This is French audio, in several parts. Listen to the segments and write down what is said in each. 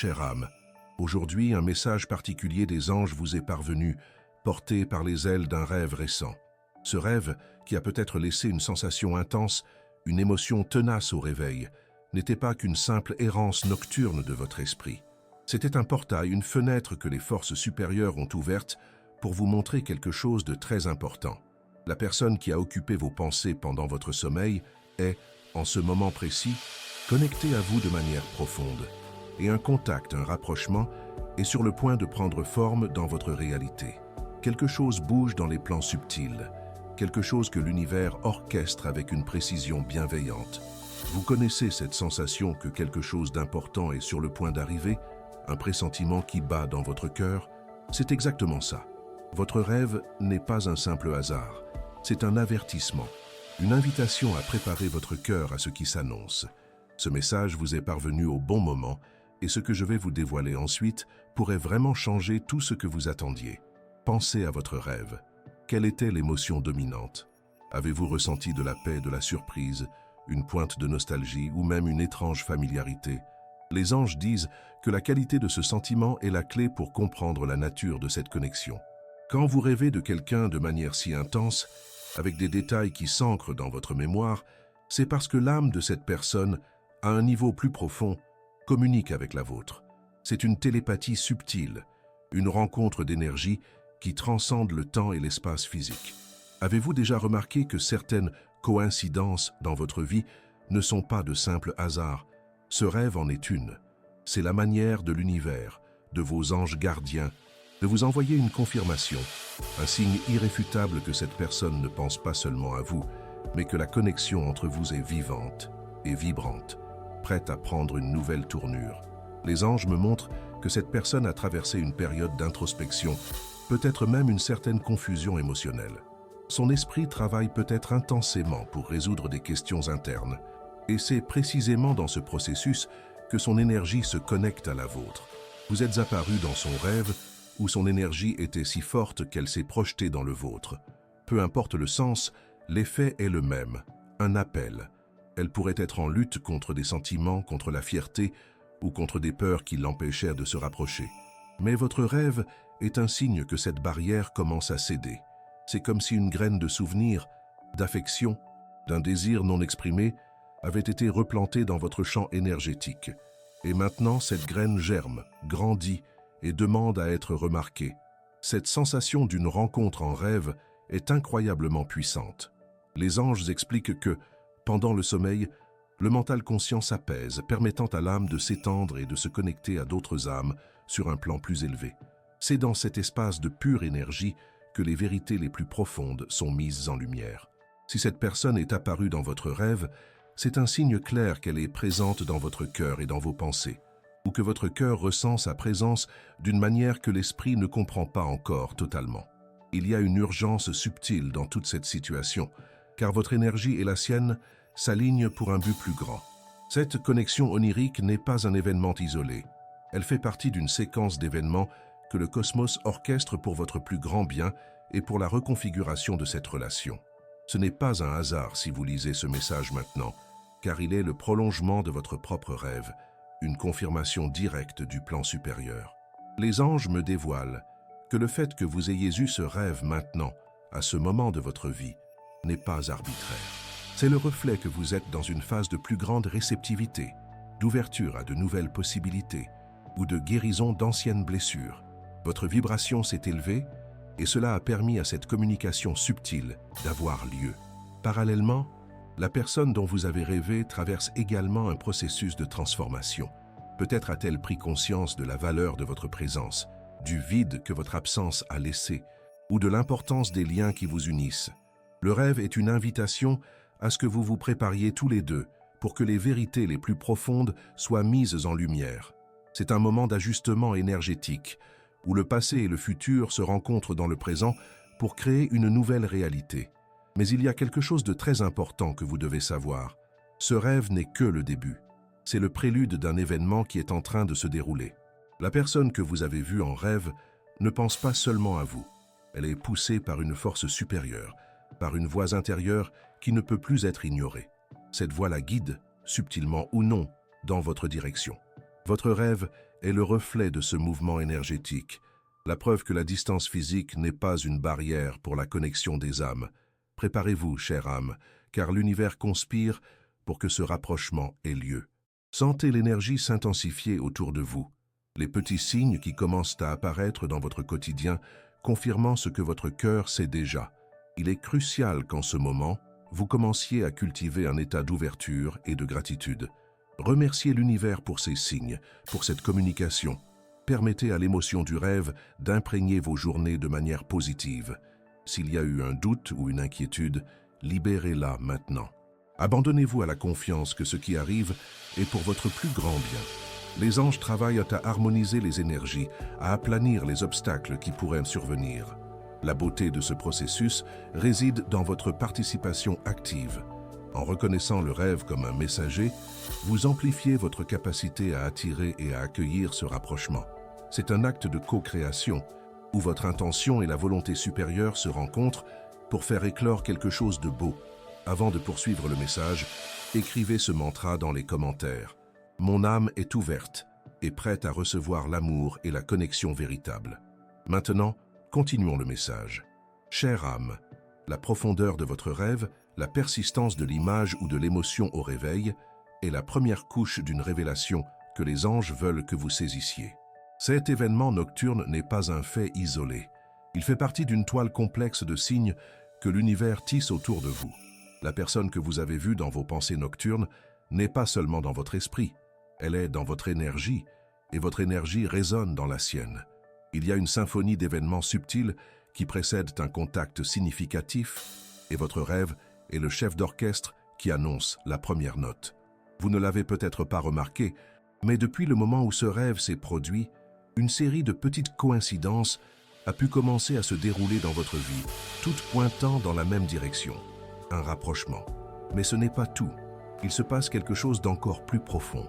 Chère âme, aujourd'hui un message particulier des anges vous est parvenu, porté par les ailes d'un rêve récent. Ce rêve, qui a peut-être laissé une sensation intense, une émotion tenace au réveil, n'était pas qu'une simple errance nocturne de votre esprit. C'était un portail, une fenêtre que les forces supérieures ont ouverte pour vous montrer quelque chose de très important. La personne qui a occupé vos pensées pendant votre sommeil est, en ce moment précis, connectée à vous de manière profonde. Et un contact, un rapprochement, est sur le point de prendre forme dans votre réalité. Quelque chose bouge dans les plans subtils, quelque chose que l'univers orchestre avec une précision bienveillante. Vous connaissez cette sensation que quelque chose d'important est sur le point d'arriver, un pressentiment qui bat dans votre cœur? C'est exactement ça. Votre rêve n'est pas un simple hasard, c'est un avertissement, une invitation à préparer votre cœur à ce qui s'annonce. Ce message vous est parvenu au bon moment, et ce que je vais vous dévoiler ensuite pourrait vraiment changer tout ce que vous attendiez. Pensez à votre rêve. Quelle était l'émotion dominante? Avez-vous ressenti de la paix, de la surprise, une pointe de nostalgie ou même une étrange familiarité? Les anges disent que la qualité de ce sentiment est la clé pour comprendre la nature de cette connexion. Quand vous rêvez de quelqu'un de manière si intense, avec des détails qui s'ancrent dans votre mémoire, c'est parce que l'âme de cette personne, à un niveau plus profond, communique avec la vôtre. C'est une télépathie subtile, une rencontre d'énergie qui transcende le temps et l'espace physique. Avez-vous déjà remarqué que certaines coïncidences dans votre vie ne sont pas de simples hasards? Ce rêve en est une. C'est la manière de l'univers, de vos anges gardiens, de vous envoyer une confirmation, un signe irréfutable que cette personne ne pense pas seulement à vous, mais que la connexion entre vous est vivante et vibrante, prête à prendre une nouvelle tournure. Les anges me montrent que cette personne a traversé une période d'introspection, peut-être même une certaine confusion émotionnelle. Son esprit travaille peut-être intensément pour résoudre des questions internes, et c'est précisément dans ce processus que son énergie se connecte à la vôtre. Vous êtes apparu dans son rêve, où son énergie était si forte qu'elle s'est projetée dans le vôtre. Peu importe le sens, l'effet est le même, un appel. Elle pourrait être en lutte contre des sentiments, contre la fierté ou contre des peurs qui l'empêchèrent de se rapprocher. Mais votre rêve est un signe que cette barrière commence à céder. C'est comme si une graine de souvenir, d'affection, d'un désir non exprimé avait été replantée dans votre champ énergétique. Et maintenant, cette graine germe, grandit et demande à être remarquée. Cette sensation d'une rencontre en rêve est incroyablement puissante. Les anges expliquent que, pendant le sommeil, le mental conscient s'apaise, permettant à l'âme de s'étendre et de se connecter à d'autres âmes sur un plan plus élevé. C'est dans cet espace de pure énergie que les vérités les plus profondes sont mises en lumière. Si cette personne est apparue dans votre rêve, c'est un signe clair qu'elle est présente dans votre cœur et dans vos pensées, ou que votre cœur ressent sa présence d'une manière que l'esprit ne comprend pas encore totalement. Il y a une urgence subtile dans toute cette situation, car votre énergie et la sienne s'alignent pour un but plus grand. Cette connexion onirique n'est pas un événement isolé. Elle fait partie d'une séquence d'événements que le cosmos orchestre pour votre plus grand bien et pour la reconfiguration de cette relation. Ce n'est pas un hasard si vous lisez ce message maintenant, car il est le prolongement de votre propre rêve, une confirmation directe du plan supérieur. Les anges me dévoilent que le fait que vous ayez eu ce rêve maintenant, à ce moment de votre vie, n'est pas arbitraire. C'est le reflet que vous êtes dans une phase de plus grande réceptivité, d'ouverture à de nouvelles possibilités ou de guérison d'anciennes blessures. Votre vibration s'est élevée et cela a permis à cette communication subtile d'avoir lieu. Parallèlement, la personne dont vous avez rêvé traverse également un processus de transformation. Peut-être a-t-elle pris conscience de la valeur de votre présence, du vide que votre absence a laissé, ou de l'importance des liens qui vous unissent. Le rêve est une invitation à ce que vous vous prépariez tous les deux pour que les vérités les plus profondes soient mises en lumière. C'est un moment d'ajustement énergétique, où le passé et le futur se rencontrent dans le présent pour créer une nouvelle réalité. Mais il y a quelque chose de très important que vous devez savoir. Ce rêve n'est que le début. C'est le prélude d'un événement qui est en train de se dérouler. La personne que vous avez vue en rêve ne pense pas seulement à vous. Elle est poussée par une force supérieure, par une voix intérieure qui ne peut plus être ignorée. Cette voix la guide, subtilement ou non, dans votre direction. Votre rêve est le reflet de ce mouvement énergétique, la preuve que la distance physique n'est pas une barrière pour la connexion des âmes. Préparez-vous, chère âme, car l'univers conspire pour que ce rapprochement ait lieu. Sentez l'énergie s'intensifier autour de vous. Les petits signes qui commencent à apparaître dans votre quotidien, confirmant ce que votre cœur sait déjà. Il est crucial qu'en ce moment, vous commenciez à cultiver un état d'ouverture et de gratitude. Remerciez l'univers pour ces signes, pour cette communication. Permettez à l'émotion du rêve d'imprégner vos journées de manière positive. S'il y a eu un doute ou une inquiétude, libérez-la maintenant. Abandonnez-vous à la confiance que ce qui arrive est pour votre plus grand bien. Les anges travaillent à harmoniser les énergies, à aplanir les obstacles qui pourraient survenir. La beauté de ce processus réside dans votre participation active. En reconnaissant le rêve comme un messager, vous amplifiez votre capacité à attirer et à accueillir ce rapprochement. C'est un acte de co-création, où votre intention et la volonté supérieure se rencontrent pour faire éclore quelque chose de beau. Avant de poursuivre le message, écrivez ce mantra dans les commentaires. Mon âme est ouverte et prête à recevoir l'amour et la connexion véritable. Maintenant, continuons le message. Chère âme, la profondeur de votre rêve, la persistance de l'image ou de l'émotion au réveil est la première couche d'une révélation que les anges veulent que vous saisissiez. Cet événement nocturne n'est pas un fait isolé. Il fait partie d'une toile complexe de signes que l'univers tisse autour de vous. La personne que vous avez vue dans vos pensées nocturnes n'est pas seulement dans votre esprit, elle est dans votre énergie, et votre énergie résonne dans la sienne. Il y a une symphonie d'événements subtils qui précèdent un contact significatif, et votre rêve est le chef d'orchestre qui annonce la première note. Vous ne l'avez peut-être pas remarqué, mais depuis le moment où ce rêve s'est produit, une série de petites coïncidences a pu commencer à se dérouler dans votre vie, toutes pointant dans la même direction. Un rapprochement. Mais ce n'est pas tout. Il se passe quelque chose d'encore plus profond.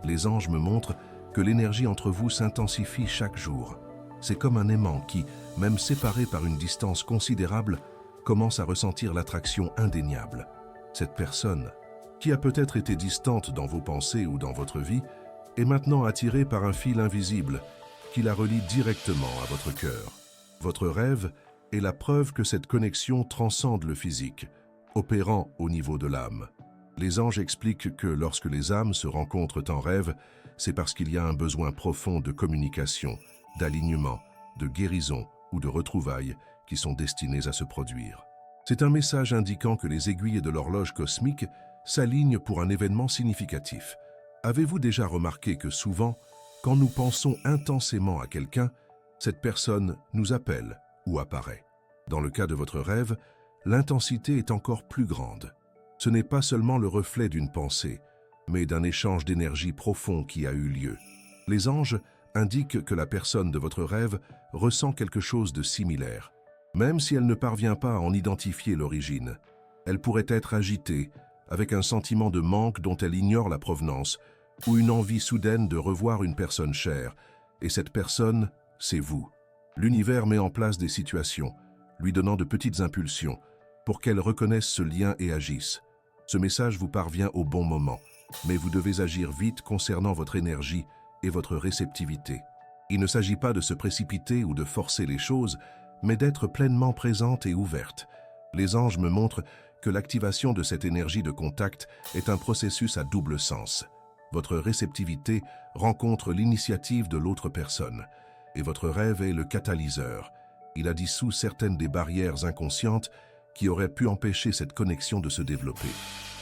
Les anges me montrent que l'énergie entre vous s'intensifie chaque jour. C'est comme un aimant qui, même séparé par une distance considérable, commence à ressentir l'attraction indéniable. Cette personne, qui a peut-être été distante dans vos pensées ou dans votre vie, est maintenant attirée par un fil invisible qui la relie directement à votre cœur. Votre rêve est la preuve que cette connexion transcende le physique, opérant au niveau de l'âme. Les anges expliquent que lorsque les âmes se rencontrent en rêve, c'est parce qu'il y a un besoin profond de communication, d'alignement, de guérison ou de retrouvailles qui sont destinés à se produire. C'est un message indiquant que les aiguilles de l'horloge cosmique s'alignent pour un événement significatif. Avez-vous déjà remarqué que souvent, quand nous pensons intensément à quelqu'un, cette personne nous appelle ou apparaît? Dans le cas de votre rêve, l'intensité est encore plus grande. Ce n'est pas seulement le reflet d'une pensée, mais d'un échange d'énergie profond qui a eu lieu. Les anges indiquent que la personne de votre rêve ressent quelque chose de similaire. Même si elle ne parvient pas à en identifier l'origine, elle pourrait être agitée, avec un sentiment de manque dont elle ignore la provenance, ou une envie soudaine de revoir une personne chère, et cette personne, c'est vous. L'univers met en place des situations, lui donnant de petites impulsions, pour qu'elle reconnaisse ce lien et agisse. Ce message vous parvient au bon moment, mais vous devez agir vite concernant votre énergie et votre réceptivité. Il ne s'agit pas de se précipiter ou de forcer les choses, mais d'être pleinement présente et ouverte. Les anges me montrent que l'activation de cette énergie de contact est un processus à double sens. Votre réceptivité rencontre l'initiative de l'autre personne, et votre rêve est le catalyseur. Il a dissous certaines des barrières inconscientes qui auraient pu empêcher cette connexion de se développer.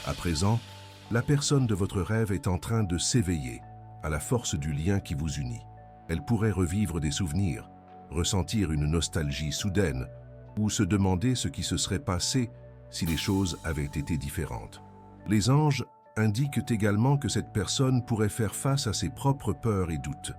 À présent, la personne de votre rêve est en train de s'éveiller à la force du lien qui vous unit. Elle pourrait revivre des souvenirs, ressentir une nostalgie soudaine ou se demander ce qui se serait passé si les choses avaient été différentes. Les anges indiquent également que cette personne pourrait faire face à ses propres peurs et doutes.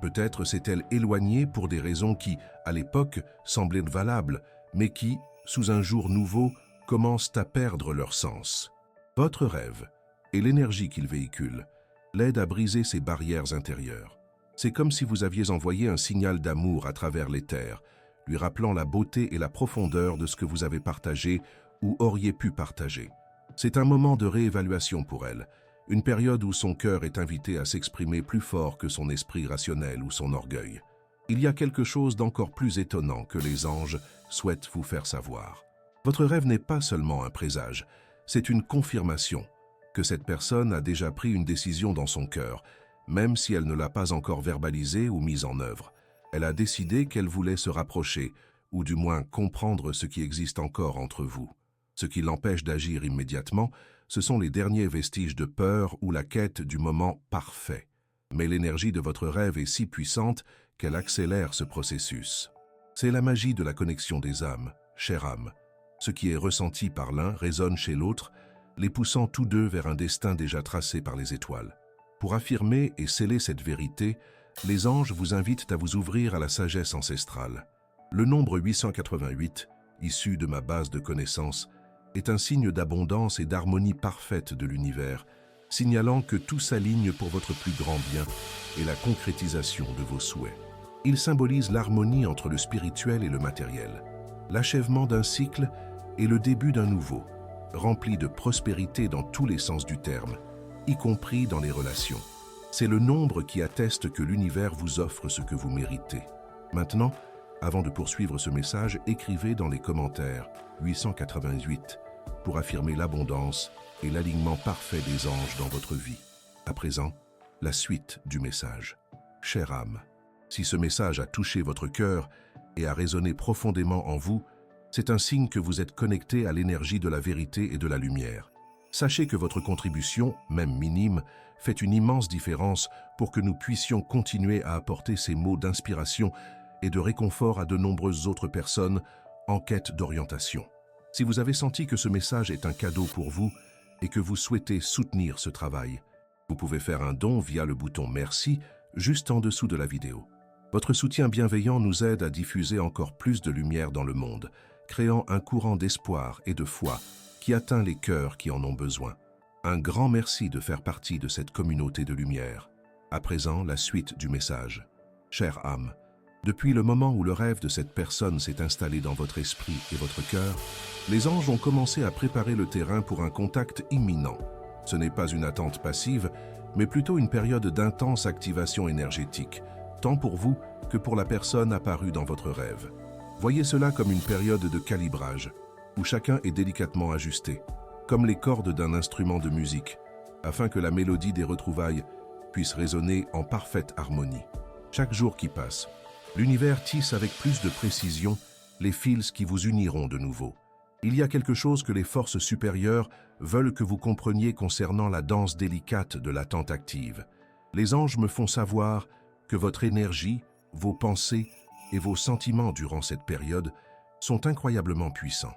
Peut-être s'est-elle éloignée pour des raisons qui, à l'époque, semblaient valables, mais qui, sous un jour nouveau, commencent à perdre leur sens. Votre rêve et l'énergie qu'il véhicule l'aident à briser ces barrières intérieures. C'est comme si vous aviez envoyé un signal d'amour à travers l'éther, lui rappelant la beauté et la profondeur de ce que vous avez partagé ou auriez pu partager. C'est un moment de réévaluation pour elle, une période où son cœur est invité à s'exprimer plus fort que son esprit rationnel ou son orgueil. Il y a quelque chose d'encore plus étonnant que les anges souhaitent vous faire savoir. Votre rêve n'est pas seulement un présage, c'est une confirmation que cette personne a déjà pris une décision dans son cœur, même si elle ne l'a pas encore verbalisée ou mise en œuvre. Elle a décidé qu'elle voulait se rapprocher, ou du moins comprendre ce qui existe encore entre vous. Ce qui l'empêche d'agir immédiatement, ce sont les derniers vestiges de peur ou la quête du moment parfait. Mais l'énergie de votre rêve est si puissante qu'elle accélère ce processus. C'est la magie de la connexion des âmes, chère âme. Ce qui est ressenti par l'un résonne chez l'autre, les poussant tous deux vers un destin déjà tracé par les étoiles. Pour affirmer et sceller cette vérité, les anges vous invitent à vous ouvrir à la sagesse ancestrale. Le nombre 888, issu de ma base de connaissances, est un signe d'abondance et d'harmonie parfaite de l'univers, signalant que tout s'aligne pour votre plus grand bien et la concrétisation de vos souhaits. Il symbolise l'harmonie entre le spirituel et le matériel, l'achèvement d'un cycle et le début d'un nouveau, rempli de prospérité dans tous les sens du terme, y compris dans les relations. C'est le nombre qui atteste que l'univers vous offre ce que vous méritez. Maintenant, avant de poursuivre ce message, écrivez dans les commentaires 888 pour affirmer l'abondance et l'alignement parfait des anges dans votre vie. À présent, la suite du message. Chère âme, si ce message a touché votre cœur et a résonné profondément en vous, c'est un signe que vous êtes connecté à l'énergie de la vérité et de la lumière. Sachez que votre contribution, même minime, fait une immense différence pour que nous puissions continuer à apporter ces mots d'inspiration et de réconfort à de nombreuses autres personnes en quête d'orientation. Si vous avez senti que ce message est un cadeau pour vous et que vous souhaitez soutenir ce travail, vous pouvez faire un don via le bouton « Merci » juste en dessous de la vidéo. Votre soutien bienveillant nous aide à diffuser encore plus de lumière dans le monde, créant un courant d'espoir et de foi qui atteint les cœurs qui en ont besoin. Un grand merci de faire partie de cette communauté de lumière. À présent, la suite du message. Chère âme, depuis le moment où le rêve de cette personne s'est installé dans votre esprit et votre cœur, les anges ont commencé à préparer le terrain pour un contact imminent. Ce n'est pas une attente passive, mais plutôt une période d'intense activation énergétique, tant pour vous que pour la personne apparue dans votre rêve. Voyez cela comme une période de calibrage, où chacun est délicatement ajusté, comme les cordes d'un instrument de musique, afin que la mélodie des retrouvailles puisse résonner en parfaite harmonie. Chaque jour qui passe, l'univers tisse avec plus de précision les fils qui vous uniront de nouveau. Il y a quelque chose que les forces supérieures veulent que vous compreniez concernant la danse délicate de l'attente active. Les anges me font savoir que votre énergie, vos pensées et vos sentiments durant cette période sont incroyablement puissants.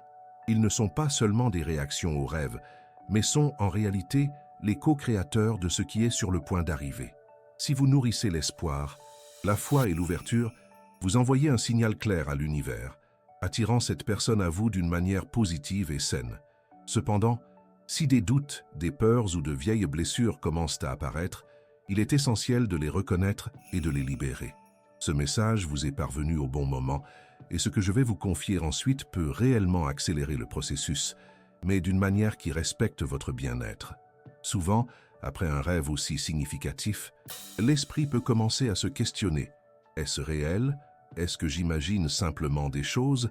Ils ne sont pas seulement des réactions aux rêves, mais sont en réalité les co-créateurs de ce qui est sur le point d'arriver. Si vous nourrissez l'espoir, la foi et l'ouverture, vous envoyez un signal clair à l'univers, attirant cette personne à vous d'une manière positive et saine. Cependant, si des doutes, des peurs ou de vieilles blessures commencent à apparaître, il est essentiel de les reconnaître et de les libérer. Ce message vous est parvenu au bon moment, et ce que je vais vous confier ensuite peut réellement accélérer le processus, mais d'une manière qui respecte votre bien-être. Souvent, après un rêve aussi significatif, l'esprit peut commencer à se questionner. Est-ce réel? Est-ce que j'imagine simplement des choses?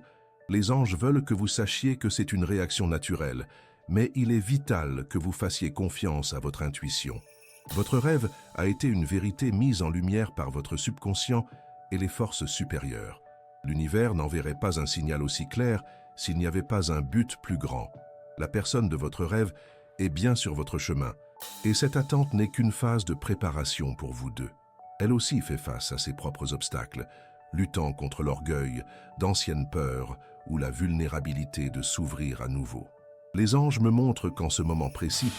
Les anges veulent que vous sachiez que c'est une réaction naturelle, mais il est vital que vous fassiez confiance à votre intuition. Votre rêve a été une vérité mise en lumière par votre subconscient et les forces supérieures. L'univers n'enverrait pas un signal aussi clair s'il n'y avait pas un but plus grand. La personne de votre rêve est bien sur votre chemin, et cette attente n'est qu'une phase de préparation pour vous deux. Elle aussi fait face à ses propres obstacles, luttant contre l'orgueil, d'anciennes peurs ou la vulnérabilité de s'ouvrir à nouveau. Les anges me montrent qu'en ce moment précis,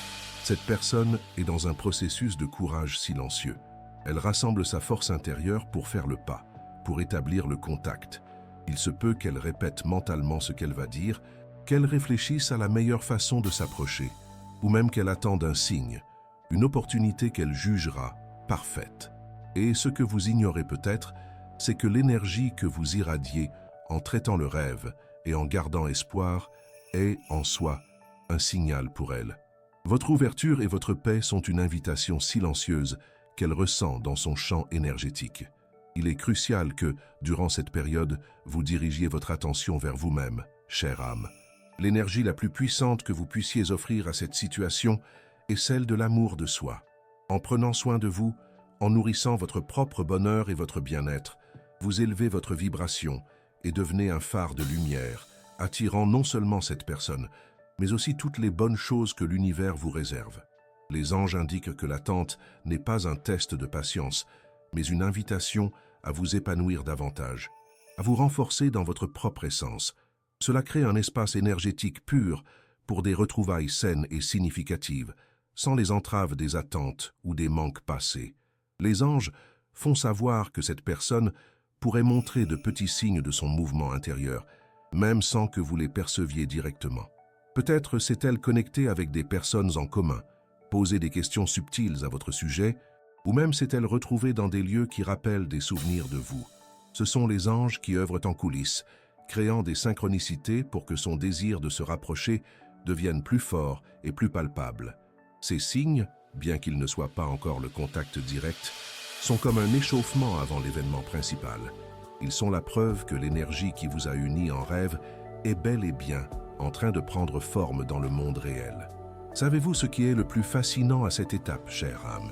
cette personne est dans un processus de courage silencieux. Elle rassemble sa force intérieure pour faire le pas, pour établir le contact. Il se peut qu'elle répète mentalement ce qu'elle va dire, qu'elle réfléchisse à la meilleure façon de s'approcher, ou même qu'elle attende un signe, une opportunité qu'elle jugera parfaite. Et ce que vous ignorez peut-être, c'est que l'énergie que vous irradiez en traitant le rêve et en gardant espoir est, en soi, un signal pour elle. Votre ouverture et votre paix sont une invitation silencieuse qu'elle ressent dans son champ énergétique. Il est crucial que, durant cette période, vous dirigiez votre attention vers vous-même, chère âme. L'énergie la plus puissante que vous puissiez offrir à cette situation est celle de l'amour de soi. En prenant soin de vous, en nourrissant votre propre bonheur et votre bien-être, vous élevez votre vibration et devenez un phare de lumière, attirant non seulement cette personne, mais aussi toutes les bonnes choses que l'univers vous réserve. Les anges indiquent que l'attente n'est pas un test de patience, mais une invitation à vous épanouir davantage, à vous renforcer dans votre propre essence. Cela crée un espace énergétique pur pour des retrouvailles saines et significatives, sans les entraves des attentes ou des manques passés. Les anges font savoir que cette personne pourrait montrer de petits signes de son mouvement intérieur, même sans que vous les perceviez directement. Peut-être s'est-elle connectée avec des personnes en commun, posé des questions subtiles à votre sujet, ou même s'est-elle retrouvée dans des lieux qui rappellent des souvenirs de vous. Ce sont les anges qui œuvrent en coulisses, créant des synchronicités pour que son désir de se rapprocher devienne plus fort et plus palpable. Ces signes, bien qu'ils ne soient pas encore le contact direct, sont comme un échauffement avant l'événement principal. Ils sont la preuve que l'énergie qui vous a unis en rêve est bel et bien en train de prendre forme dans le monde réel. Savez-vous ce qui est le plus fascinant à cette étape, chère âme?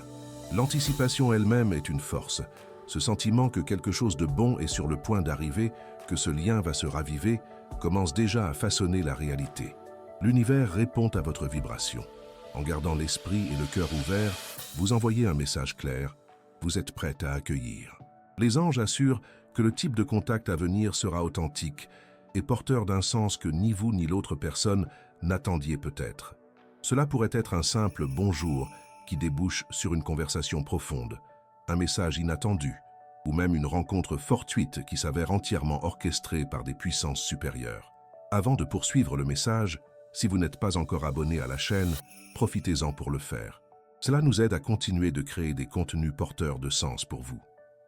L'anticipation elle-même est une force. Ce sentiment que quelque chose de bon est sur le point d'arriver, que ce lien va se raviver, commence déjà à façonner la réalité. L'univers répond à votre vibration. En gardant l'esprit et le cœur ouverts, vous envoyez un message clair. Vous êtes prête à accueillir. Les anges assurent que le type de contact à venir sera authentique et porteur d'un sens que ni vous ni l'autre personne n'attendiez peut-être. Cela pourrait être un simple bonjour qui débouche sur une conversation profonde, un message inattendu, ou même une rencontre fortuite qui s'avère entièrement orchestrée par des puissances supérieures. Avant de poursuivre le message, si vous n'êtes pas encore abonné à la chaîne, profitez-en pour le faire. Cela nous aide à continuer de créer des contenus porteurs de sens pour vous.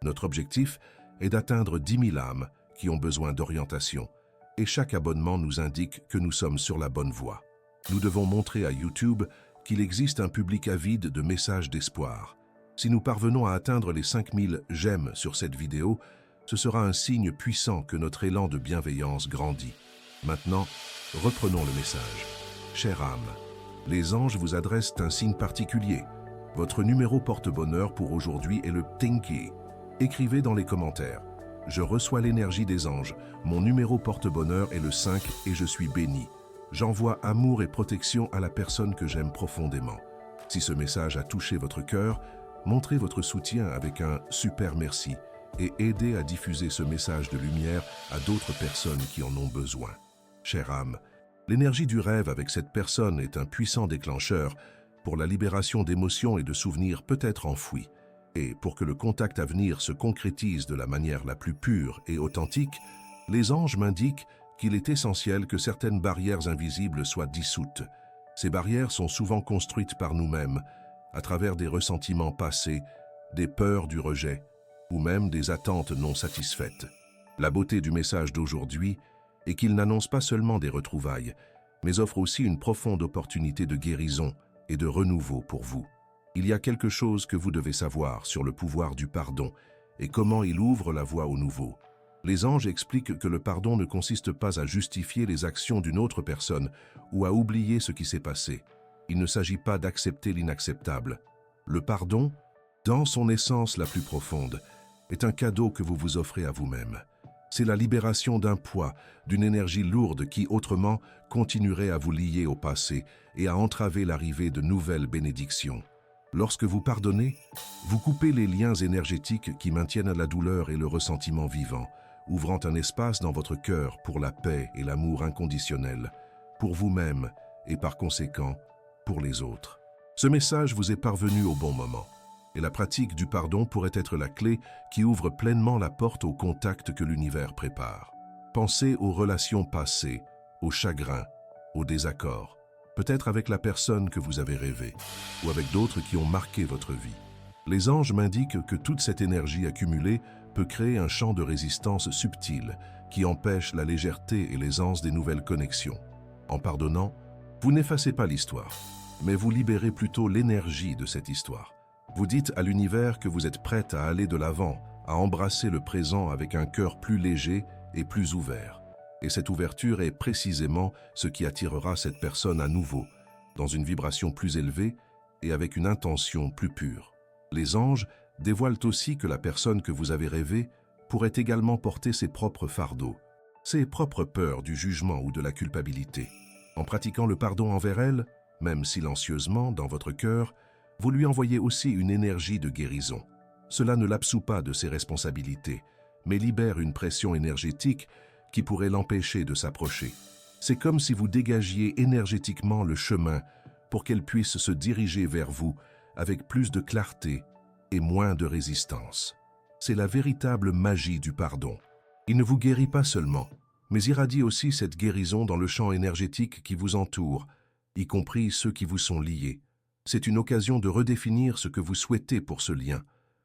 Notre objectif est d'atteindre 10 000 âmes qui ont besoin d'orientation, et chaque abonnement nous indique que nous sommes sur la bonne voie. Nous devons montrer à YouTube qu'il existe un public avide de messages d'espoir. Si nous parvenons à atteindre les 5000 j'aime sur cette vidéo, ce sera un signe puissant que notre élan de bienveillance grandit. Maintenant, reprenons le message. Chère âme, les anges vous adressent un signe particulier. Votre numéro porte-bonheur pour aujourd'hui est le Tinky. Écrivez dans les commentaires. Je reçois l'énergie des anges. Mon numéro porte-bonheur est le 5 et je suis béni. J'envoie amour et protection à la personne que j'aime profondément. Si ce message a touché votre cœur, montrez votre soutien avec un super merci et aidez à diffuser ce message de lumière à d'autres personnes qui en ont besoin. Chère âme, l'énergie du rêve avec cette personne est un puissant déclencheur pour la libération d'émotions et de souvenirs peut-être enfouis. Et pour que le contact à venir se concrétise de la manière la plus pure et authentique, les anges m'indiquent qu'il est essentiel que certaines barrières invisibles soient dissoutes. Ces barrières sont souvent construites par nous-mêmes, à travers des ressentiments passés, des peurs du rejet, ou même des attentes non satisfaites. La beauté du message d'aujourd'hui est qu'il n'annonce pas seulement des retrouvailles, mais offre aussi une profonde opportunité de guérison et de renouveau pour vous. Il y a quelque chose que vous devez savoir sur le pouvoir du pardon et comment il ouvre la voie au nouveau. Les anges expliquent que le pardon ne consiste pas à justifier les actions d'une autre personne ou à oublier ce qui s'est passé. Il ne s'agit pas d'accepter l'inacceptable. Le pardon, dans son essence la plus profonde, est un cadeau que vous vous offrez à vous-même. C'est la libération d'un poids, d'une énergie lourde qui, autrement, continuerait à vous lier au passé et à entraver l'arrivée de nouvelles bénédictions. Lorsque vous pardonnez, vous coupez les liens énergétiques qui maintiennent la douleur et le ressentiment vivant, ouvrant un espace dans votre cœur pour la paix et l'amour inconditionnel, pour vous-même et par conséquent, pour les autres. Ce message vous est parvenu au bon moment, et la pratique du pardon pourrait être la clé qui ouvre pleinement la porte au contact que l'univers prépare. Pensez aux relations passées, aux chagrins, aux désaccords, peut-être avec la personne que vous avez rêvée, ou avec d'autres qui ont marqué votre vie. Les anges m'indiquent que toute cette énergie accumulée peut créer un champ de résistance subtil qui empêche la légèreté et l'aisance des nouvelles connexions. En pardonnant, vous n'effacez pas l'histoire, mais vous libérez plutôt l'énergie de cette histoire. Vous dites à l'univers que vous êtes prête à aller de l'avant, à embrasser le présent avec un cœur plus léger et plus ouvert. Et cette ouverture est précisément ce qui attirera cette personne à nouveau, dans une vibration plus élevée et avec une intention plus pure. Les anges dévoilent aussi que la personne que vous avez rêvée pourrait également porter ses propres fardeaux, ses propres peurs du jugement ou de la culpabilité. En pratiquant le pardon envers elle, même silencieusement dans votre cœur, vous lui envoyez aussi une énergie de guérison. Cela ne l'absout pas de ses responsabilités, mais libère une pression énergétique qui pourrait l'empêcher de s'approcher. C'est comme si vous dégagiez énergétiquement le chemin pour qu'elle puisse se diriger vers vous avec plus de clarté et moins de résistance. C'est la véritable magie du pardon. Il ne vous guérit pas seulement, mais irradie aussi cette guérison dans le champ énergétique qui vous entoure, y compris ceux qui vous sont liés. C'est une occasion de redéfinir ce que vous souhaitez pour ce lien.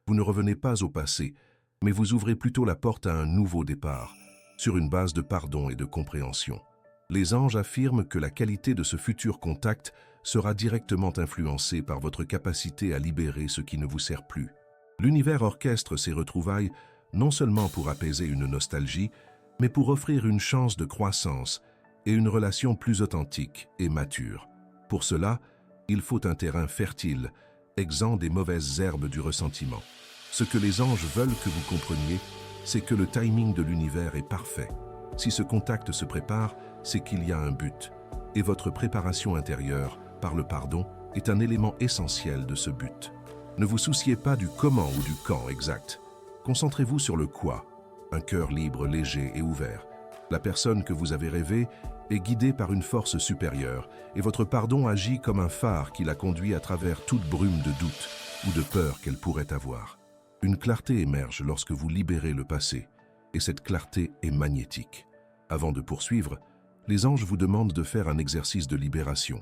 Vous ne revenez pas au passé, mais vous ouvrez plutôt la porte à un nouveau départ, sur une base de pardon et de compréhension. Les anges affirment que la qualité de ce futur contact sera directement influencée par votre capacité à libérer ce qui ne vous sert plus. L'univers orchestre ces retrouvailles non seulement pour apaiser une nostalgie, mais pour offrir une chance de croissance et une relation plus authentique et mature. Pour cela, il faut un terrain fertile, exempt des mauvaises herbes du ressentiment. Ce que les anges veulent que vous compreniez, c'est que le timing de l'univers est parfait. Si ce contact se prépare, c'est qu'il y a un but. Et votre préparation intérieure, par le pardon, est un élément essentiel de ce but. Ne vous souciez pas du comment ou du quand exact. Concentrez-vous sur le quoi. Un cœur libre, léger et ouvert. La personne que vous avez rêvée est guidée par une force supérieure et votre pardon agit comme un phare qui la conduit à travers toute brume de doute ou de peur qu'elle pourrait avoir. Une clarté émerge lorsque vous libérez le passé et cette clarté est magnétique. Avant de poursuivre, les anges vous demandent de faire un exercice de libération.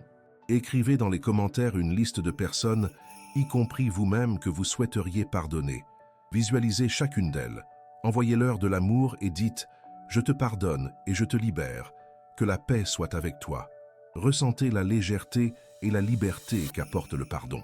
Écrivez dans les commentaires une liste de personnes, y compris vous-même, que vous souhaiteriez pardonner. Visualisez chacune d'elles. Envoyez-leur de l'amour et dites « Je te pardonne et je te libère. Que la paix soit avec toi. » Ressentez la légèreté et la liberté qu'apporte le pardon.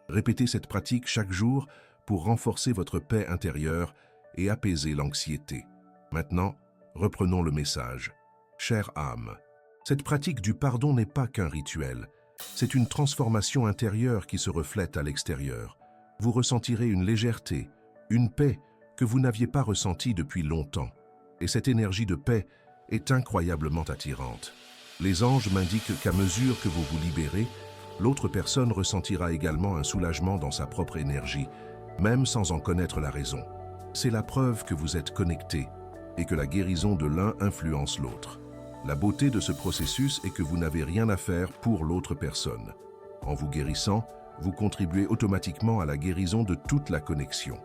Répétez cette pratique chaque jour pour renforcer votre paix intérieure et apaiser l'anxiété. Maintenant, reprenons le message. Chère âme, cette pratique du pardon n'est pas qu'un rituel. C'est une transformation intérieure qui se reflète à l'extérieur. Vous ressentirez une légèreté, une paix que vous n'aviez pas ressentie depuis longtemps. Et cette énergie de paix est incroyablement attirante. Les anges m'indiquent qu'à mesure que vous vous libérez, l'autre personne ressentira également un soulagement dans sa propre énergie, même sans en connaître la raison. C'est la preuve que vous êtes connectés et que la guérison de l'un influence l'autre. La beauté de ce processus est que vous n'avez rien à faire pour l'autre personne. En vous guérissant, vous contribuez automatiquement à la guérison de toute la connexion.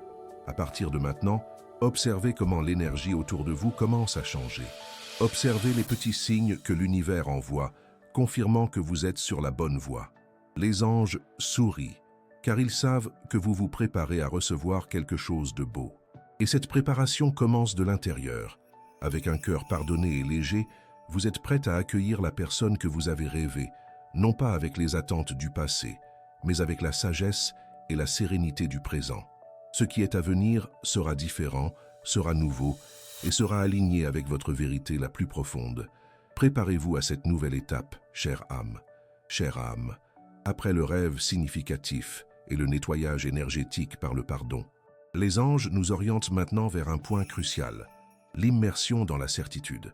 À partir de maintenant, observez comment l'énergie autour de vous commence à changer. Observez les petits signes que l'univers envoie, confirmant que vous êtes sur la bonne voie. Les anges sourient, car ils savent que vous vous préparez à recevoir quelque chose de beau. Et cette préparation commence de l'intérieur. Avec un cœur pardonné et léger, vous êtes prête à accueillir la personne que vous avez rêvée, non pas avec les attentes du passé, mais avec la sagesse et la sérénité du présent. Ce qui est à venir sera différent, sera nouveau et sera aligné avec votre vérité la plus profonde. Préparez-vous à cette nouvelle étape, chère âme. Chère âme, après le rêve significatif et le nettoyage énergétique par le pardon, les anges nous orientent maintenant vers un point crucial, l'immersion dans la certitude.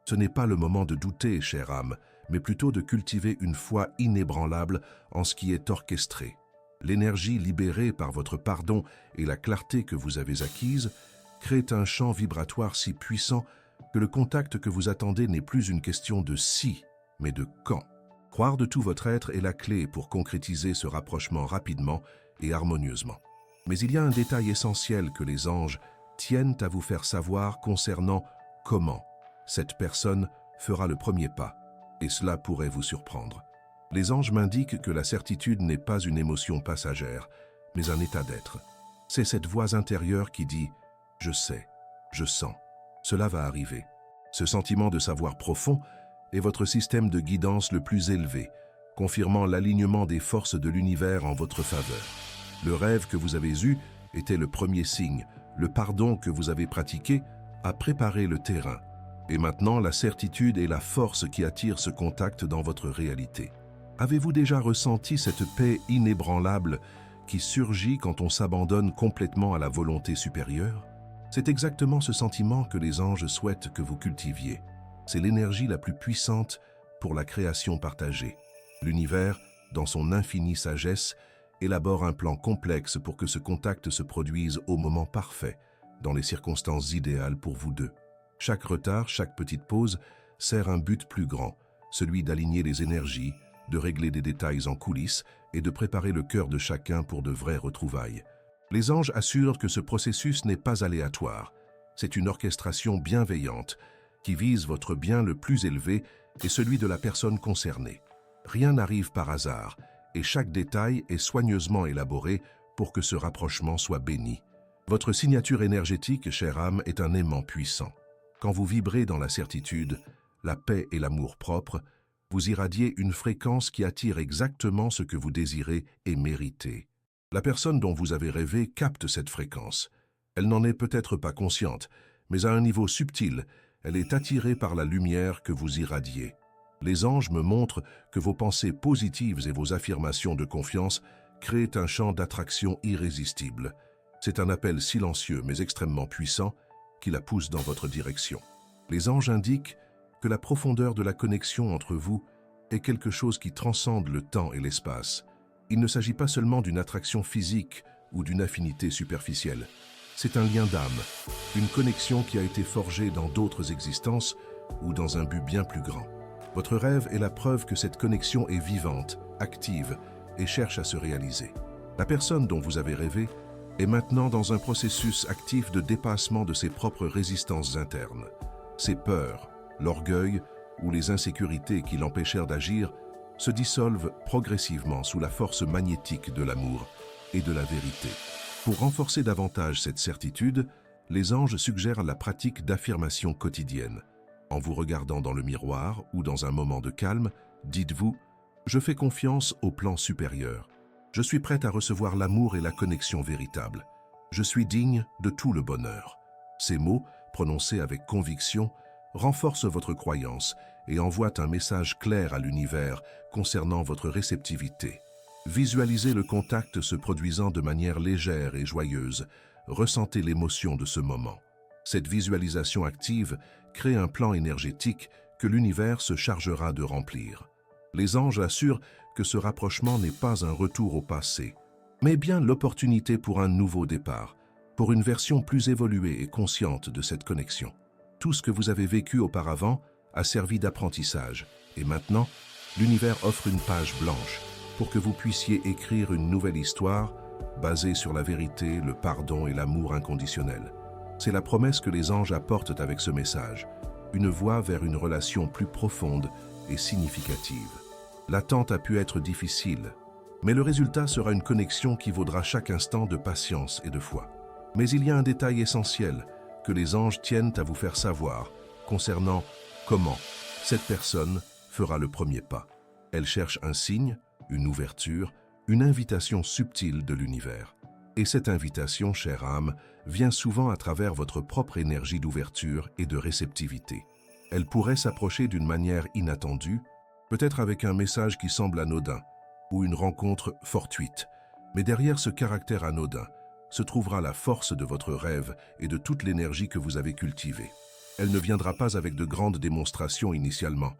Ce n'est pas le moment de douter, chère âme, mais plutôt de cultiver une foi inébranlable en ce qui est orchestré. L'énergie libérée par votre pardon et la clarté que vous avez acquise créent un champ vibratoire si puissant que le contact que vous attendez n'est plus une question de si, mais de quand. Croire de tout votre être est la clé pour concrétiser ce rapprochement rapidement et harmonieusement. Mais il y a un détail essentiel que les anges tiennent à vous faire savoir concernant comment cette personne fera le premier pas, et cela pourrait vous surprendre. Les anges m'indiquent que la certitude n'est pas une émotion passagère, mais un état d'être. C'est cette voix intérieure qui dit « Je sais, je sens, cela va arriver ». Ce sentiment de savoir profond est votre système de guidance le plus élevé, confirmant l'alignement des forces de l'univers en votre faveur. Le rêve que vous avez eu était le premier signe. Le pardon que vous avez pratiqué a préparé le terrain. Et maintenant, la certitude et la force qui attirent ce contact dans votre réalité. Avez-vous déjà ressenti cette paix inébranlable qui surgit quand on s'abandonne complètement à la volonté supérieure? C'est exactement ce sentiment que les anges souhaitent que vous cultiviez. C'est l'énergie la plus puissante pour la création partagée. L'univers, dans son infinie sagesse, élabore un plan complexe pour que ce contact se produise au moment parfait, dans les circonstances idéales pour vous deux. Chaque retard, chaque petite pause sert un but plus grand, celui d'aligner les énergies, de régler des détails en coulisses et de préparer le cœur de chacun pour de vraies retrouvailles. Les anges assurent que ce processus n'est pas aléatoire. C'est une orchestration bienveillante qui vise votre bien le plus élevé et celui de la personne concernée. Rien n'arrive par hasard et chaque détail est soigneusement élaboré pour que ce rapprochement soit béni. Votre signature énergétique, chère âme, est un aimant puissant. Quand vous vibrez dans la certitude, la paix et l'amour propre, vous irradiez une fréquence qui attire exactement ce que vous désirez et méritez. La personne dont vous avez rêvé capte cette fréquence. Elle n'en est peut-être pas consciente, mais à un niveau subtil, elle est attirée par la lumière que vous irradiez. Les anges me montrent que vos pensées positives et vos affirmations de confiance créent un champ d'attraction irrésistible. C'est un appel silencieux mais extrêmement puissant qui la pousse dans votre direction. Les anges indiquent que la profondeur de la connexion entre vous est quelque chose qui transcende le temps et l'espace. Il ne s'agit pas seulement d'une attraction physique ou d'une affinité superficielle. C'est un lien d'âme, une connexion qui a été forgée dans d'autres existences ou dans un but bien plus grand. Votre rêve est la preuve que cette connexion est vivante, active et cherche à se réaliser. La personne dont vous avez rêvé est maintenant dans un processus actif de dépassement de ses propres résistances internes. Ses peurs, l'orgueil ou les insécurités qui l'empêchèrent d'agir se dissolvent progressivement sous la force magnétique de l'amour et de la vérité. Pour renforcer davantage cette certitude, les anges suggèrent la pratique d'affirmations quotidiennes. En vous regardant dans le miroir ou dans un moment de calme, dites-vous « Je fais confiance au plan supérieur. Je suis prête à recevoir l'amour et la connexion véritable. Je suis digne de tout le bonheur. » Ces mots, prononcés avec conviction, renforcent votre croyance et envoient un message clair à l'univers concernant votre réceptivité. Visualisez le contact se produisant de manière légère et joyeuse. Ressentez l'émotion de ce moment. Cette visualisation active crée un plan énergétique que l'univers se chargera de remplir. Les anges assurent que ce rapprochement n'est pas un retour au passé, mais bien l'opportunité pour un nouveau départ, pour une version plus évoluée et consciente de cette connexion. Tout ce que vous avez vécu auparavant a servi d'apprentissage, et maintenant, l'univers offre une page blanche pour que vous puissiez écrire une nouvelle histoire basée sur la vérité, le pardon et l'amour inconditionnel. C'est la promesse que les anges apportent avec ce message, une voie vers une relation plus profonde et significative. L'attente a pu être difficile, mais le résultat sera une connexion qui vaudra chaque instant de patience et de foi. Mais il y a un détail essentiel que les anges tiennent à vous faire savoir concernant comment cette personne fera le premier pas. Elle cherche un signe, une ouverture, une invitation subtile de l'univers. Et cette invitation, chère âme, vient souvent à travers votre propre énergie d'ouverture et de réceptivité. Elle pourrait s'approcher d'une manière inattendue, peut-être avec un message qui semble anodin, ou une rencontre fortuite. Mais derrière ce caractère anodin se trouvera la force de votre rêve et de toute l'énergie que vous avez cultivée. Elle ne viendra pas avec de grandes démonstrations initialement,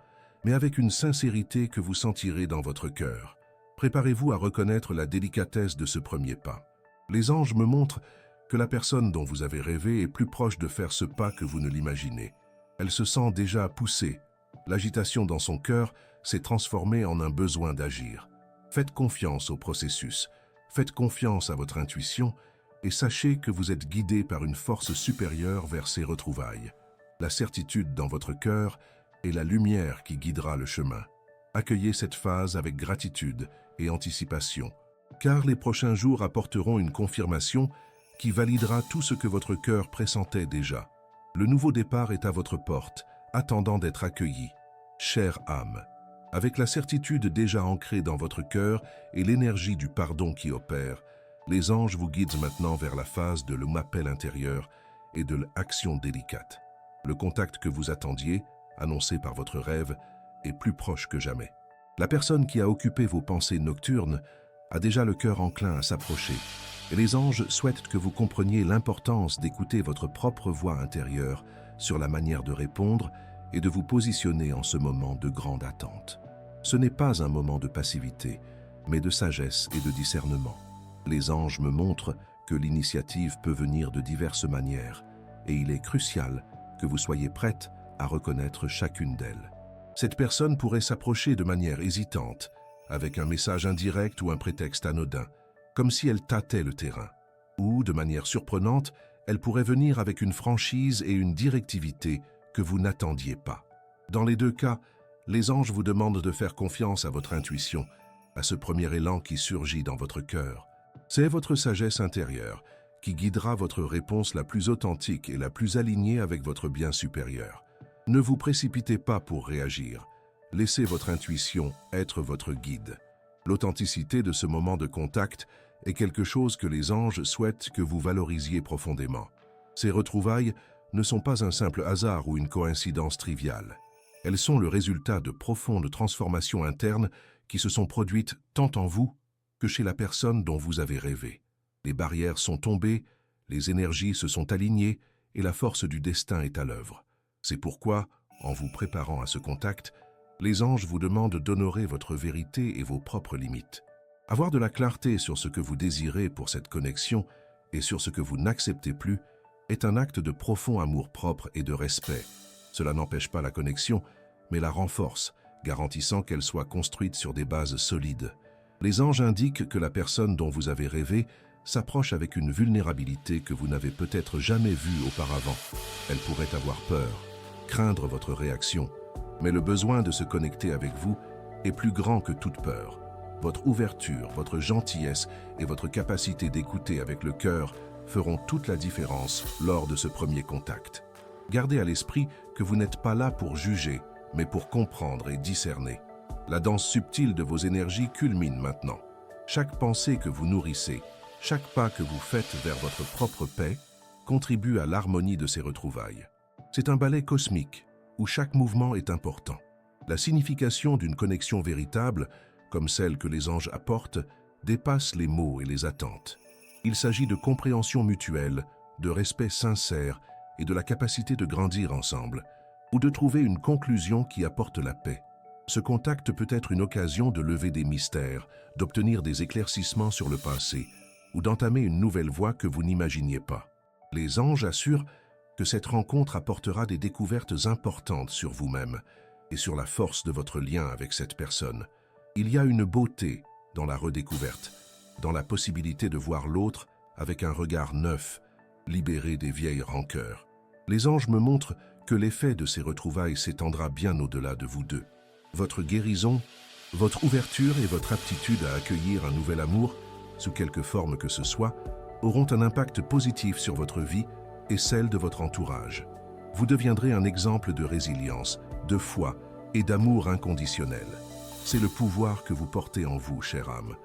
mais avec une sincérité que vous sentirez dans votre cœur. Préparez-vous à reconnaître la délicatesse de ce premier pas. Les anges me montrent que la personne dont vous avez rêvé est plus proche de faire ce pas que vous ne l'imaginez. Elle se sent déjà poussée. L'agitation dans son cœur s'est transformée en un besoin d'agir. Faites confiance au processus, faites confiance à votre intuition et sachez que vous êtes guidé par une force supérieure vers ces retrouvailles. La certitude dans votre cœur est la lumière qui guidera le chemin. Accueillez cette phase avec gratitude et anticipation, car les prochains jours apporteront une confirmation qui validera tout ce que votre cœur pressentait déjà. Le nouveau départ est à votre porte, attendant d'être accueilli. Chère âme, Avec la certitude déjà ancrée dans votre cœur et l'énergie du pardon qui opère, les anges vous guident maintenant vers la phase de l'appel intérieur et de l'action délicate. Le contact que vous attendiez, annoncé par votre rêve, est plus proche que jamais. La personne qui a occupé vos pensées nocturnes a déjà le cœur enclin à s'approcher, et les anges souhaitent que vous compreniez l'importance d'écouter votre propre voix intérieure sur la manière de répondre et de vous positionner en ce moment de grande attente. Ce n'est pas un moment de passivité, mais de sagesse et de discernement. Les anges me montrent que l'initiative peut venir de diverses manières, et il est crucial que vous soyez prête à reconnaître chacune d'elles. Cette personne pourrait s'approcher de manière hésitante, avec un message indirect ou un prétexte anodin, comme si elle tâtait le terrain. Ou, de manière surprenante, elle pourrait venir avec une franchise et une directivité que vous n'attendiez pas. Dans les deux cas, les anges vous demandent de faire confiance à votre intuition, à ce premier élan qui surgit dans votre cœur. C'est votre sagesse intérieure qui guidera votre réponse la plus authentique et la plus alignée avec votre bien supérieur. Ne vous précipitez pas pour réagir. Laissez votre intuition être votre guide. L'authenticité de ce moment de contact est quelque chose que les anges souhaitent que vous valorisiez profondément. Ces retrouvailles ne sont pas un simple hasard ou une coïncidence triviale. Elles sont le résultat de profondes transformations internes qui se sont produites tant en vous que chez la personne dont vous avez rêvé. Les barrières sont tombées, les énergies se sont alignées et la force du destin est à l'œuvre. C'est pourquoi, en vous préparant à ce contact, les anges vous demandent d'honorer votre vérité et vos propres limites. Avoir de la clarté sur ce que vous désirez pour cette connexion et sur ce que vous n'acceptez plus est un acte de profond amour-propre et de respect. Cela n'empêche pas la connexion, mais la renforce, garantissant qu'elle soit construite sur des bases solides. Les anges indiquent que la personne dont vous avez rêvé s'approche avec une vulnérabilité que vous n'avez peut-être jamais vue auparavant. Elle pourrait avoir peur, craindre votre réaction, mais le besoin de se connecter avec vous est plus grand que toute peur. Votre ouverture, votre gentillesse et votre capacité d'écouter avec le cœur feront toute la différence lors de ce premier contact. Gardez à l'esprit que vous n'êtes pas là pour juger, mais pour comprendre et discerner. La danse subtile de vos énergies culmine maintenant. Chaque pensée que vous nourrissez, chaque pas que vous faites vers votre propre paix, contribue à l'harmonie de ces retrouvailles. C'est un ballet cosmique, où chaque mouvement est important. La signification d'une connexion véritable, comme celle que les anges apportent, dépasse les mots et les attentes. Il s'agit de compréhension mutuelle, de respect sincère et de la capacité de grandir ensemble, ou de trouver une conclusion qui apporte la paix. Ce contact peut être une occasion de lever des mystères, d'obtenir des éclaircissements sur le passé, ou d'entamer une nouvelle voie que vous n'imaginiez pas. Les anges assurent que cette rencontre apportera des découvertes importantes sur vous-même et sur la force de votre lien avec cette personne. Il y a une beauté dans la redécouverte, dans la possibilité de voir l'autre avec un regard neuf, libéré des vieilles rancœurs. Les anges me montrent que l'effet de ces retrouvailles s'étendra bien au-delà de vous deux. Votre guérison, votre ouverture et votre aptitude à accueillir un nouvel amour, sous quelque forme que ce soit, auront un impact positif sur votre vie et celle de votre entourage. Vous deviendrez un exemple de résilience, de foi et d'amour inconditionnel. C'est le pouvoir que vous portez en vous, chère âme.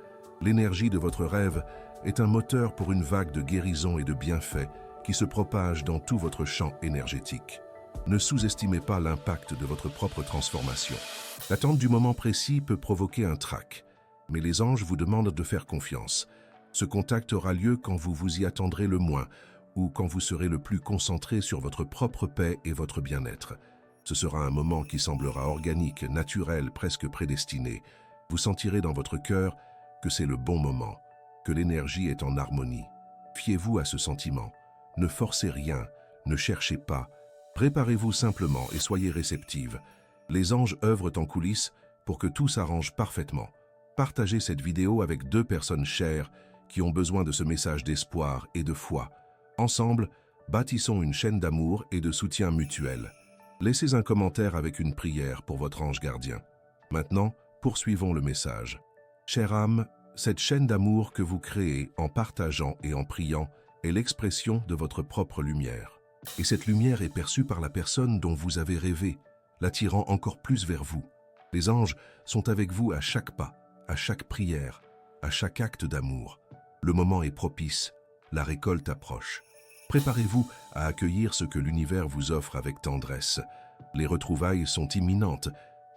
L'énergie de votre rêve est un moteur pour une vague de guérison et de bienfaits qui se propage dans tout votre champ énergétique. Ne sous-estimez pas l'impact de votre propre transformation. L'attente du moment précis peut provoquer un trac, mais les anges vous demandent de faire confiance. Ce contact aura lieu quand vous vous y attendrez le moins ou quand vous serez le plus concentré sur votre propre paix et votre bien-être. Ce sera un moment qui semblera organique, naturel, presque prédestiné. Vous sentirez dans votre cœur que c'est le bon moment, que l'énergie est en harmonie. Fiez-vous à ce sentiment. Ne forcez rien, ne cherchez pas. Préparez-vous simplement et soyez réceptive. Les anges œuvrent en coulisses pour que tout s'arrange parfaitement. Partagez cette vidéo avec 2 personnes chères qui ont besoin de ce message d'espoir et de foi. Ensemble, bâtissons une chaîne d'amour et de soutien mutuel. Laissez un commentaire avec une prière pour votre ange gardien. Maintenant, poursuivons le message. Chère âme, cette chaîne d'amour que vous créez en partageant et en priant est l'expression de votre propre lumière. Et cette lumière est perçue par la personne dont vous avez rêvé, l'attirant encore plus vers vous. Les anges sont avec vous à chaque pas, à chaque prière, à chaque acte d'amour. Le moment est propice, la récolte approche. Préparez-vous à accueillir ce que l'univers vous offre avec tendresse. Les retrouvailles sont imminentes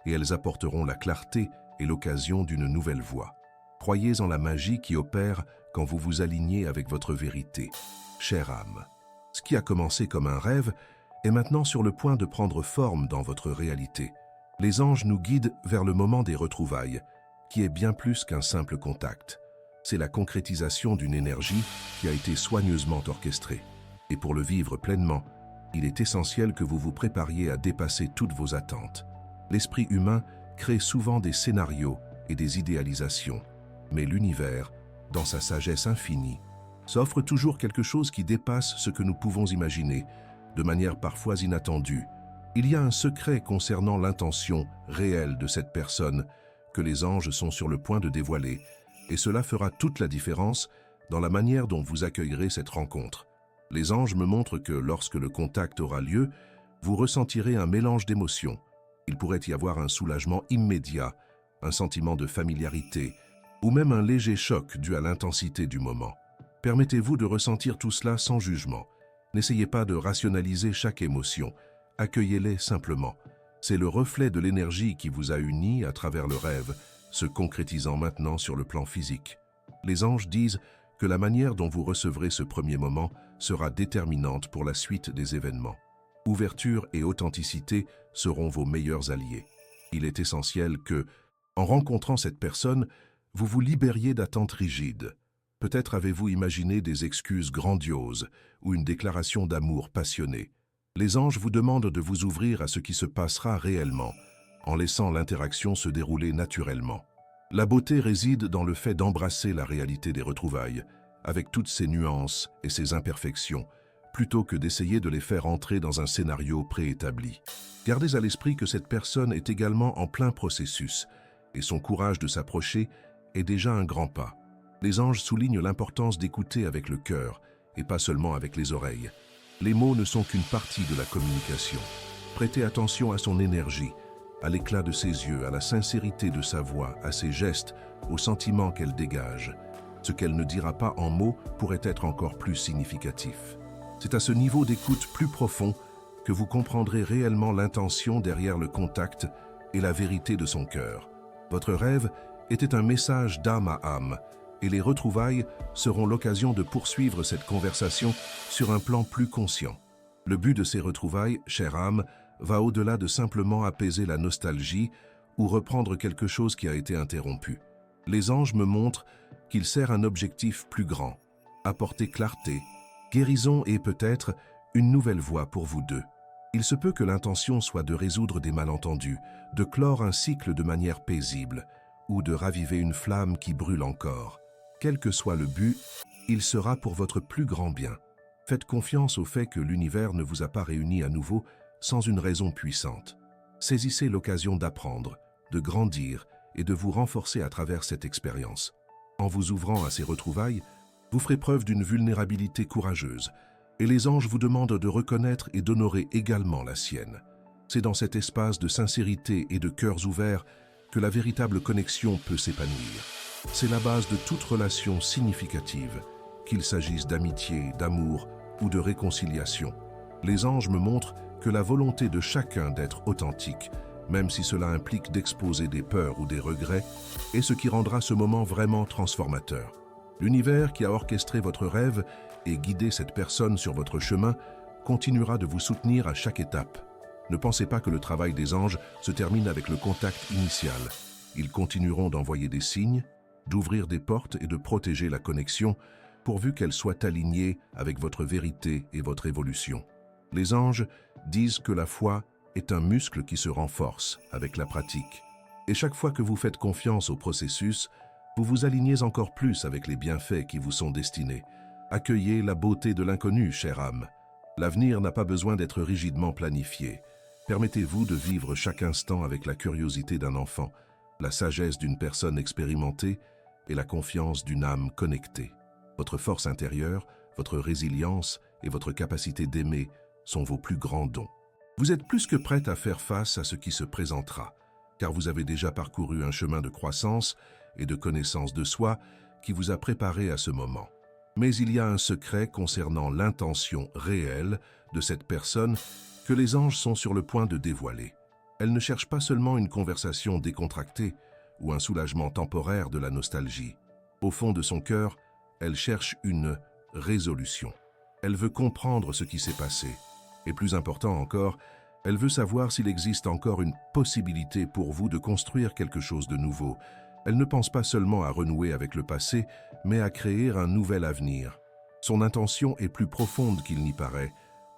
et elles apporteront la clarté et l'occasion d'une nouvelle voie. Croyez en la magie qui opère quand vous vous alignez avec votre vérité. Chère âme, ce qui a commencé comme un rêve est maintenant sur le point de prendre forme dans votre réalité. Les anges nous guident vers le moment des retrouvailles, qui est bien plus qu'un simple contact. C'est la concrétisation d'une énergie qui a été soigneusement orchestrée. Et pour le vivre pleinement, il est essentiel que vous vous prépariez à dépasser toutes vos attentes. L'esprit humain crée souvent des scénarios et des idéalisations, mais l'univers, dans sa sagesse infinie, s'offre toujours quelque chose qui dépasse ce que nous pouvons imaginer, de manière parfois inattendue. Il y a un secret concernant l'intention réelle de cette personne que les anges sont sur le point de dévoiler, et cela fera toute la différence dans la manière dont vous accueillerez cette rencontre. Les anges me montrent que lorsque le contact aura lieu, vous ressentirez un mélange d'émotions. Il pourrait y avoir un soulagement immédiat, un sentiment de familiarité, ou même un léger choc dû à l'intensité du moment. Permettez-vous de ressentir tout cela sans jugement. N'essayez pas de rationaliser chaque émotion, accueillez-les simplement. C'est le reflet de l'énergie qui vous a unis à travers le rêve, se concrétisant maintenant sur le plan physique. Les anges disent que la manière dont vous recevrez ce premier moment sera déterminante pour la suite des événements. Ouverture et authenticité seront vos meilleurs alliés. Il est essentiel que, en rencontrant cette personne, vous vous libériez d'attentes rigides. Peut-être avez-vous imaginé des excuses grandioses ou une déclaration d'amour passionnée. Les anges vous demandent de vous ouvrir à ce qui se passera réellement, en laissant l'interaction se dérouler naturellement. La beauté réside dans le fait d'embrasser la réalité des retrouvailles, avec toutes ses nuances et ses imperfections, plutôt que d'essayer de les faire entrer dans un scénario préétabli. Gardez à l'esprit que cette personne est également en plein processus, et son courage de s'approcher est déjà un grand pas. Les anges soulignent l'importance d'écouter avec le cœur, et pas seulement avec les oreilles. Les mots ne sont qu'une partie de la communication. Prêtez attention à son énergie, à l'éclat de ses yeux, à la sincérité de sa voix, à ses gestes, aux sentiments qu'elle dégage. Ce qu'elle ne dira pas en mots pourrait être encore plus significatif. C'est à ce niveau d'écoute plus profond que vous comprendrez réellement l'intention derrière le contact et la vérité de son cœur. Votre rêve était un message d'âme à âme, et les retrouvailles seront l'occasion de poursuivre cette conversation sur un plan plus conscient. Le but de ces retrouvailles, chère âme, va au-delà de simplement apaiser la nostalgie ou reprendre quelque chose qui a été interrompu. Les anges me montrent qu'il sert un objectif plus grand, apporter clarté, guérison et peut-être une nouvelle voie pour vous deux. Il se peut que l'intention soit de résoudre des malentendus, de clore un cycle de manière paisible ou de raviver une flamme qui brûle encore. Quel que soit le but, il sera pour votre plus grand bien. Faites confiance au fait que l'univers ne vous a pas réunis à nouveau sans une raison puissante. Saisissez l'occasion d'apprendre, de grandir et de vous renforcer à travers cette expérience. En vous ouvrant à ces retrouvailles, vous ferez preuve d'une vulnérabilité courageuse, et les anges vous demandent de reconnaître et d'honorer également la sienne. C'est dans cet espace de sincérité et de cœurs ouverts que la véritable connexion peut s'épanouir. C'est la base de toute relation significative, qu'il s'agisse d'amitié, d'amour ou de réconciliation. Les anges me montrent que la volonté de chacun d'être authentique, même si cela implique d'exposer des peurs ou des regrets, est ce qui rendra ce moment vraiment transformateur. L'univers qui a orchestré votre rêve et guidé cette personne sur votre chemin continuera de vous soutenir à chaque étape. Ne pensez pas que le travail des anges se termine avec le contact initial. Ils continueront d'envoyer des signes, d'ouvrir des portes et de protéger la connexion, pourvu qu'elle soit alignée avec votre vérité et votre évolution. Les anges disent que la foi est un muscle qui se renforce avec la pratique. Et chaque fois que vous faites confiance au processus, vous vous alignez encore plus avec les bienfaits qui vous sont destinés. Accueillez la beauté de l'inconnu, chère âme. L'avenir n'a pas besoin d'être rigidement planifié. Permettez-vous de vivre chaque instant avec la curiosité d'un enfant, la sagesse d'une personne expérimentée et la confiance d'une âme connectée. Votre force intérieure, votre résilience et votre capacité d'aimer sont vos plus grands dons. Vous êtes plus que prête à faire face à ce qui se présentera. car vous avez déjà parcouru un chemin de croissance et de connaissance de soi qui vous a préparé à ce moment. Mais il y a un secret concernant l'intention réelle de cette personne que les anges sont sur le point de dévoiler. Elle ne cherche pas seulement une conversation décontractée ou un soulagement temporaire de la nostalgie. Au fond de son cœur, elle cherche une résolution. Elle veut comprendre ce qui s'est passé. Et plus important encore, elle veut savoir s'il existe encore une possibilité pour vous de construire quelque chose de nouveau. Elle ne pense pas seulement à renouer avec le passé, mais à créer un nouvel avenir. Son intention est plus profonde qu'il n'y paraît,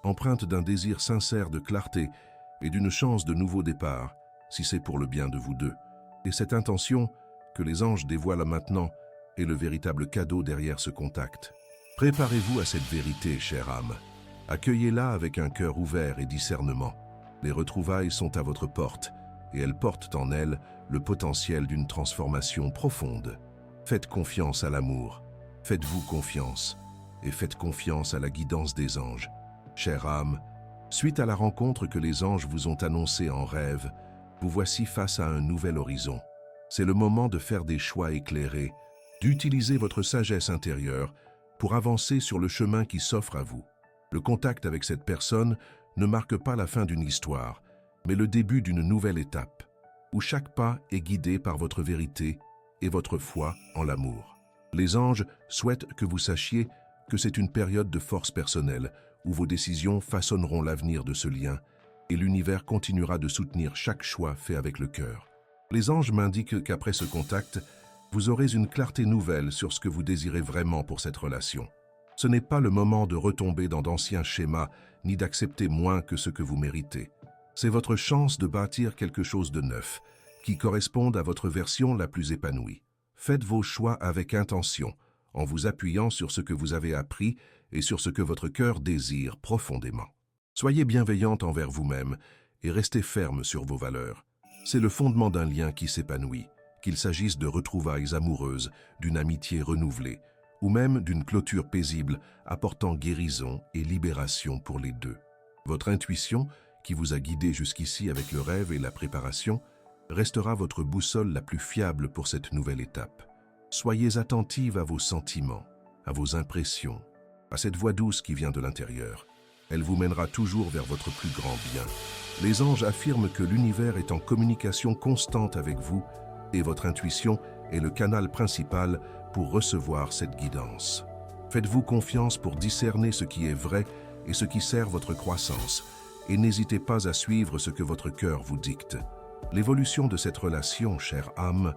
empreinte d'un désir sincère de clarté et d'une chance de nouveau départ, si c'est pour le bien de vous deux. Et cette intention, que les anges dévoilent maintenant, est le véritable cadeau derrière ce contact. Préparez-vous à cette vérité, chère âme. Accueillez-la avec un cœur ouvert et discernement. Les retrouvailles sont à votre porte, et elles portent en elles le potentiel d'une transformation profonde. Faites confiance à l'amour, faites-vous confiance, et faites confiance à la guidance des anges. Chère âme, suite à la rencontre que les anges vous ont annoncée en rêve, vous voici face à un nouvel horizon. C'est le moment de faire des choix éclairés, d'utiliser votre sagesse intérieure pour avancer sur le chemin qui s'offre à vous. Le contact avec cette personne ne marque pas la fin d'une histoire, mais le début d'une nouvelle étape, où chaque pas est guidé par votre vérité et votre foi en l'amour. Les anges souhaitent que vous sachiez que c'est une période de force personnelle, où vos décisions façonneront l'avenir de ce lien, et l'univers continuera de soutenir chaque choix fait avec le cœur. Les anges m'indiquent qu'après ce contact, vous aurez une clarté nouvelle sur ce que vous désirez vraiment pour cette relation. Ce n'est pas le moment de retomber dans d'anciens schémas, ni d'accepter moins que ce que vous méritez. C'est votre chance de bâtir quelque chose de neuf, qui corresponde à votre version la plus épanouie. Faites vos choix avec intention, en vous appuyant sur ce que vous avez appris et sur ce que votre cœur désire profondément. Soyez bienveillante envers vous-même et restez ferme sur vos valeurs. C'est le fondement d'un lien qui s'épanouit, qu'il s'agisse de retrouvailles amoureuses, d'une amitié renouvelée, ou même d'une clôture paisible apportant guérison et libération pour les deux. Votre intuition, qui vous a guidé jusqu'ici avec le rêve et la préparation, restera votre boussole la plus fiable pour cette nouvelle étape. Soyez attentive à vos sentiments, à vos impressions, à cette voix douce qui vient de l'intérieur. Elle vous mènera toujours vers votre plus grand bien. Les anges affirment que l'univers est en communication constante avec vous et votre intuition est le canal principal pour recevoir cette guidance. Faites-vous confiance pour discerner ce qui est vrai et ce qui sert votre croissance, et n'hésitez pas à suivre ce que votre cœur vous dicte. L'évolution de cette relation, chère âme,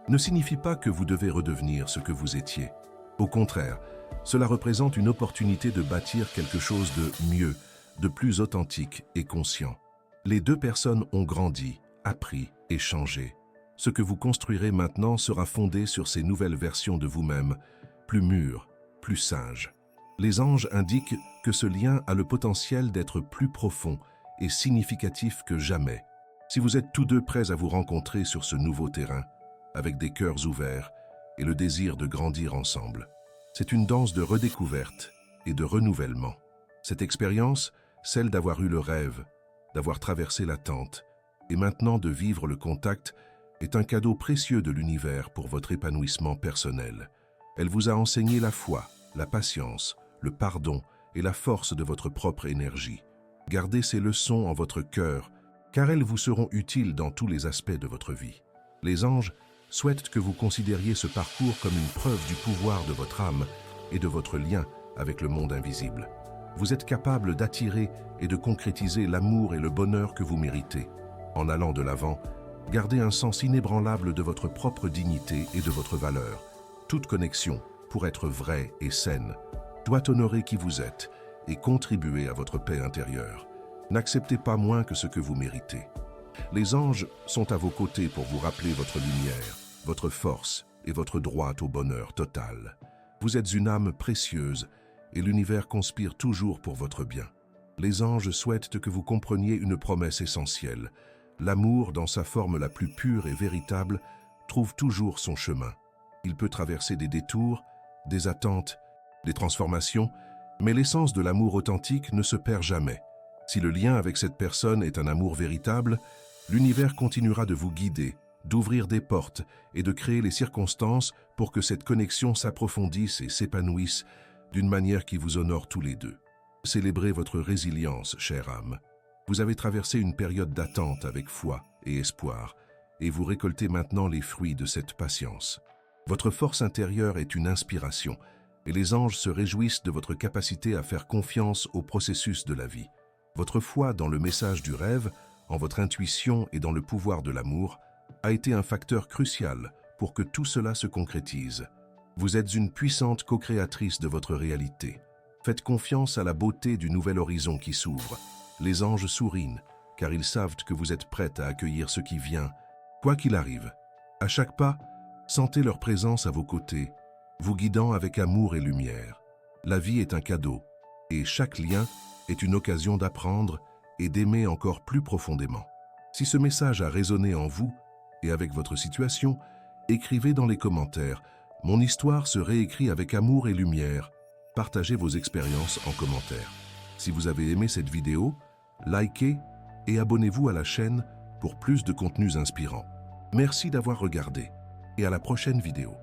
ne signifie pas que vous devez redevenir ce que vous étiez. Au contraire, cela représente une opportunité de bâtir quelque chose de mieux, de plus authentique et conscient. Les deux personnes ont grandi, appris et changé. Ce que vous construirez maintenant sera fondé sur ces nouvelles versions de vous-même, plus mûres, plus sages. Les anges indiquent que ce lien a le potentiel d'être plus profond et significatif que jamais. Si vous êtes tous deux prêts à vous rencontrer sur ce nouveau terrain, avec des cœurs ouverts et le désir de grandir ensemble, c'est une danse de redécouverte et de renouvellement. Cette expérience, celle d'avoir eu le rêve, d'avoir traversé l'attente et maintenant de vivre le contact, est un cadeau précieux de l'univers pour votre épanouissement personnel. Elle vous a enseigné la foi, la patience, le pardon et la force de votre propre énergie. Gardez ces leçons en votre cœur, car elles vous seront utiles dans tous les aspects de votre vie. Les anges souhaitent que vous considériez ce parcours comme une preuve du pouvoir de votre âme et de votre lien avec le monde invisible. Vous êtes capable d'attirer et de concrétiser l'amour et le bonheur que vous méritez. En allant de l'avant, gardez un sens inébranlable de votre propre dignité et de votre valeur. Toute connexion, pour être vraie et saine, doit honorer qui vous êtes et contribuer à votre paix intérieure. N'acceptez pas moins que ce que vous méritez. Les anges sont à vos côtés pour vous rappeler votre lumière, votre force et votre droit au bonheur total. Vous êtes une âme précieuse et l'univers conspire toujours pour votre bien. Les anges souhaitent que vous compreniez une promesse essentielle. L'amour, dans sa forme la plus pure et véritable, trouve toujours son chemin. Il peut traverser des détours, des attentes, des transformations, mais l'essence de l'amour authentique ne se perd jamais. Si le lien avec cette personne est un amour véritable, L'univers continuera de vous guider, d'ouvrir des portes et de créer les circonstances pour que cette connexion s'approfondisse et s'épanouisse d'une manière qui vous honore tous les deux. Célébrez votre résilience, chère âme. Vous avez traversé une période d'attente avec foi et espoir, et vous récoltez maintenant les fruits de cette patience. Votre force intérieure est une inspiration, et les anges se réjouissent de votre capacité à faire confiance au processus de la vie. Votre foi dans le message du rêve, en votre intuition et dans le pouvoir de l'amour, a été un facteur crucial pour que tout cela se concrétise. Vous êtes une puissante co-créatrice de votre réalité. Faites confiance à la beauté du nouvel horizon qui s'ouvre. Les anges sourient, car ils savent que vous êtes prête à accueillir ce qui vient, quoi qu'il arrive. À chaque pas, sentez leur présence à vos côtés, vous guidant avec amour et lumière. La vie est un cadeau, et chaque lien est une occasion d'apprendre et d'aimer encore plus profondément. Si ce message a résonné en vous et avec votre situation, écrivez dans les commentaires « Mon histoire se réécrit avec amour et lumière ». Partagez vos expériences en commentaire. Si vous avez aimé cette vidéo, likez et abonnez-vous à la chaîne pour plus de contenus inspirants. Merci d'avoir regardé et à la prochaine vidéo.